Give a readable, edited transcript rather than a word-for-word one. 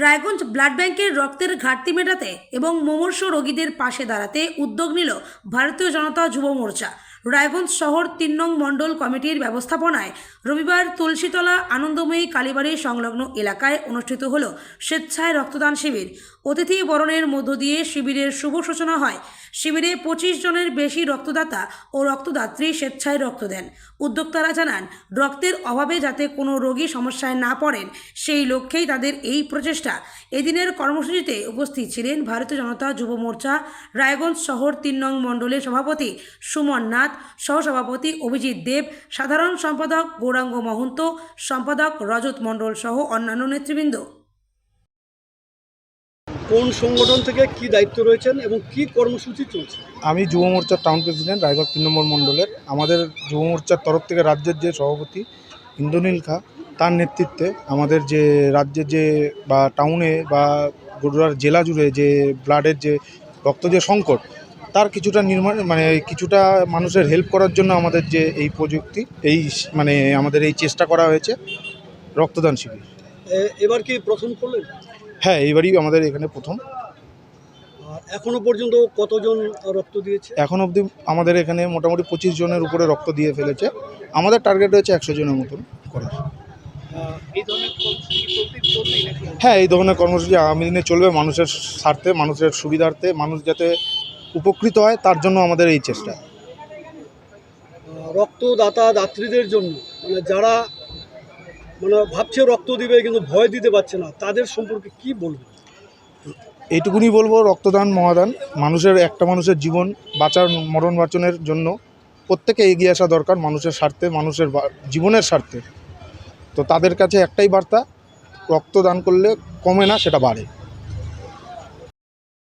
Raiganj blood ব্যাংকের রক্তের ঘাটতি মেটাতে এবং মুমূর্ষু রোগীদের পাশে দাঁড়াতে উদ্যোগ নিল ভারতীয় জনতা যুব মোর্চা। রায়গঞ্জ শহর ৩ নং মণ্ডল কমিটির ব্যবস্থাপনায় রবিবার তুলসীতলা আনন্দময়ী কালীবাড়ি সংলগ্ন এলাকায় অনুষ্ঠিত হল স্বেচ্ছায় রক্তদান শিবির। অতিথি বরণের মধ্য দিয়ে শিবিরের শুভ সূচনা হয়। শিবিরে ২৫ জনের বেশি রক্তদাতা ও রক্তদাত্রী স্বেচ্ছায় রক্ত দেন। উদ্যোক্তারা জানান, রক্তের অভাবে যাতে কোনো রোগী সমস্যায় না পড়েন সেই লক্ষ্যেই তাদের এই প্রচেষ্টা। এদিনের কর্মসূচিতে উপস্থিত ছিলেন ভারতীয় জনতা যুব মোর্চা রায়গঞ্জ শহর ৩ নং মণ্ডলের সভাপতি সুমন নাথ, সহসভাপতি অভিজিৎ দেব, সাধারণ সম্পাদক গৌরাঙ্গ মহন্ত, সম্পাদক রজত মণ্ডল সহ অন্যান্য নেতৃবৃন্দ। কোন সংগঠন থেকে কি দায়িত্ব রয়েছেন এবং কি কর্মসূচি চলছে? আমি যুব মোর্চার টাউন প্রেসিডেন্ট রায়গঞ্জ ৩ নম্বর মণ্ডলের। আমাদের যুব মোর্চার তরফ থেকে রাজ্যের যে সভাপতি ইন্দ্রনীল খা, তার নেতৃত্বে আমাদের যে রাজ্যের যে বা টাউনে বা গোটা জেলা জুড়ে যে ব্লাডের যে রক্ত যে সংকট, তার কিছুটা কিছুটা মানুষের হেল্প করার জন্য আমাদের যে এই প্রযুক্তি আমাদের এই চেষ্টা করা হয়েছে রক্তদান শিবির। এবার কি প্রথম করলেন? হ্যাঁ, এইবারই আমাদের এখানে প্রথম। এখনো পর্যন্ত কতজন রক্ত দিয়েছে? এখন অবধি আমাদের এখানে মোটামুটি ২৫ জনের উপরে রক্ত দিয়ে ফেলেছে। আমাদের টার্গেট হয়েছে ১০০ জনের মতন করার। হ্যাঁ, এই ধরনের কর্মসূচি আগামী দিনে চলবে মানুষের স্বার্থে, মানুষের সুবিধার্থে, মানুষ যাতে উপকৃত হয় তার জন্য আমাদের এই চেষ্টা। রক্তদাতা দাত্রীদের জন্য যারা ভাবছে রক্ত দিবে কিন্তু ভয় দিতে পারছে না, তাদের সম্পর্কে কি বলবেন? এইটুকুনি বলবো, রক্তদান মহাদান। একটা মানুষের জীবন বাঁচার মরণ বাঁচনের জন্য প্রত্যেকে এগিয়ে আসা দরকার, মানুষের স্বার্থে, মানুষের জীবনের স্বার্থে। তো তাদের কাছে একটাই বার্তা, রক্তদান করলে কমে না, সেটা বাড়ে।